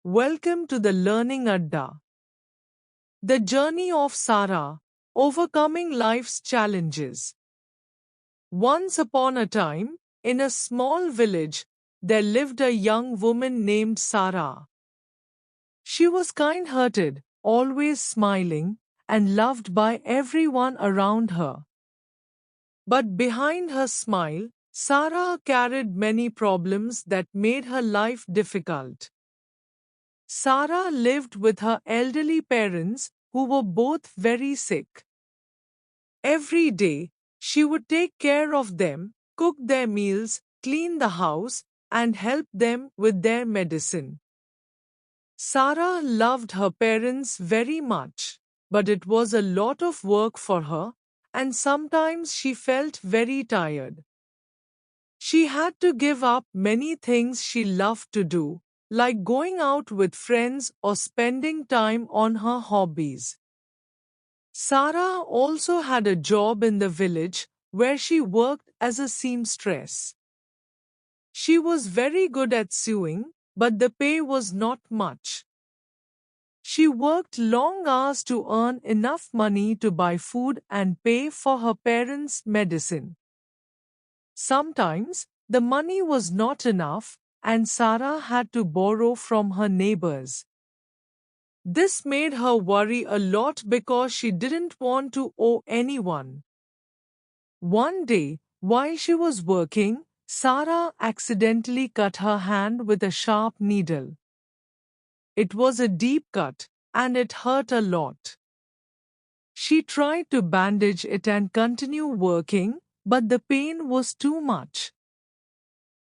Welcome to the Learning Adda. The journey of Sarah, overcoming life's challenges. Once upon a time, in a small village, there lived a young woman named Sarah. She was kind-hearted, always smiling, and loved by everyone around her. But behind her smile, Sarah carried many problems that made her life difficult. Sarah lived with her elderly parents, who were both very sick. Every day, she would take care of them, cook their meals, clean the house, and help them with their medicine. Sarah loved her parents very much, but it was a lot of work for her, and sometimes she felt very tired. She had to give up many things she loved to do, like going out with friends or spending time on her hobbies. Sarah also had a job in the village where she worked as a seamstress. She was very good at sewing, but the pay was not much. She worked long hours to earn enough money to buy food and pay for her parents' medicine. Sometimes, the money was not enough, and Sarah had to borrow from her neighbors. This made her worry a lot because she didn't want to owe anyone. One day, while she was working, Sarah accidentally cut her hand with a sharp needle. It was a deep cut, and it hurt a lot. She tried to bandage it and continue working, but the pain was too much.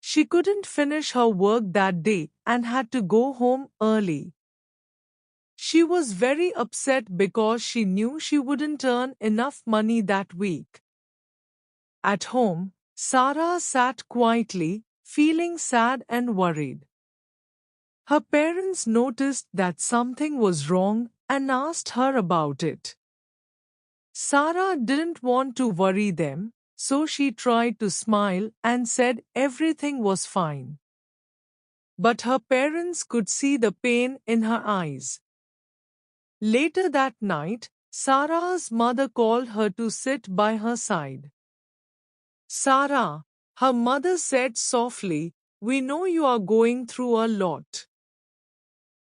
She couldn't finish her work that day and had to go home early. She was very upset because she knew she wouldn't earn enough money that week. At home, Sarah sat quietly, feeling sad and worried. Her parents noticed that something was wrong and asked her about it. Sarah didn't want to worry them, so she tried to smile and said everything was fine. But her parents could see the pain in her eyes. Later that night, Sarah's mother called her to sit by her side. Sarah, her mother said softly, we know you are going through a lot.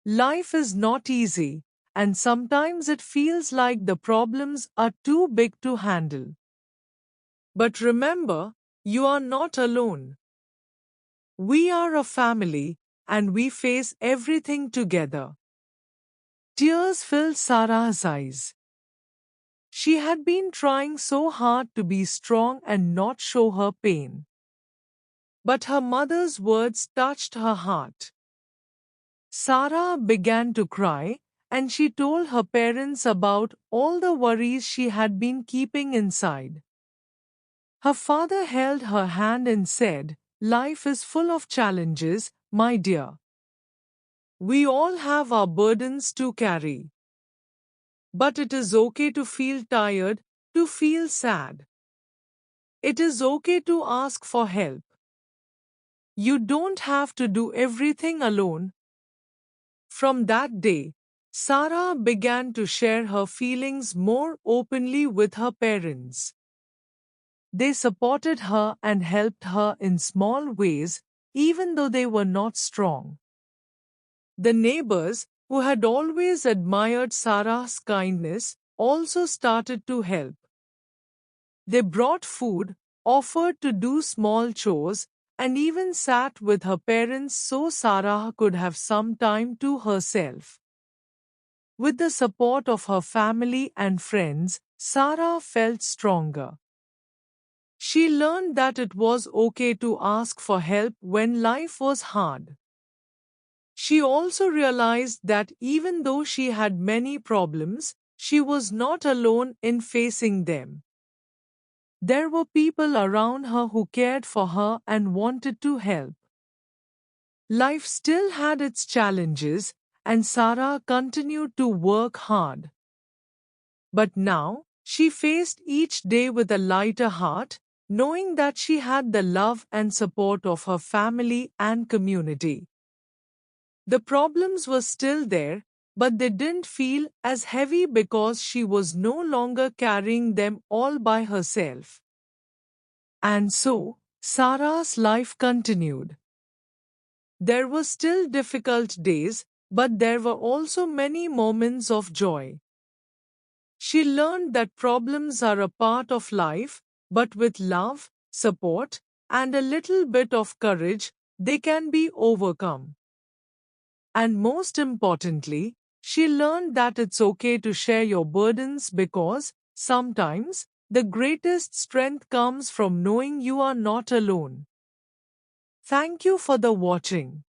Life is not easy, and sometimes it feels like the problems are too big to handle. But remember, you are not alone. We are a family, and we face everything together. Tears filled Sarah's eyes. She had been trying so hard to be strong and not show her pain. But her mother's words touched her heart. Sarah began to cry, and she told her parents about all the worries she had been keeping inside. Her father held her hand and said, life is full of challenges, my dear. We all have our burdens to carry. But it is okay to feel tired, to feel sad. It is okay to ask for help. You don't have to do everything alone. From that day, Sarah began to share her feelings more openly with her parents. They supported her and helped her in small ways, even though they were not strong. The neighbors, who had always admired Sarah's kindness, also started to help. They brought food, offered to do small chores, and even sat with her parents so Sarah could have some time to herself. With the support of her family and friends, Sarah felt stronger. She learned that it was okay to ask for help when life was hard. She also realized that even though she had many problems, she was not alone in facing them. There were people around her who cared for her and wanted to help. Life still had its challenges, and Sarah continued to work hard. But now, she faced each day with a lighter heart, knowing that she had the love and support of her family and community. The problems were still there, but they didn't feel as heavy because she was no longer carrying them all by herself. And so, Sarah's life continued. There were still difficult days, but there were also many moments of joy. She learned that problems are a part of life, but with love, support, and a little bit of courage, they can be overcome. And most importantly, she learned that it's okay to share your burdens because sometimes the greatest strength comes from knowing you are not alone. Thank you for the watching.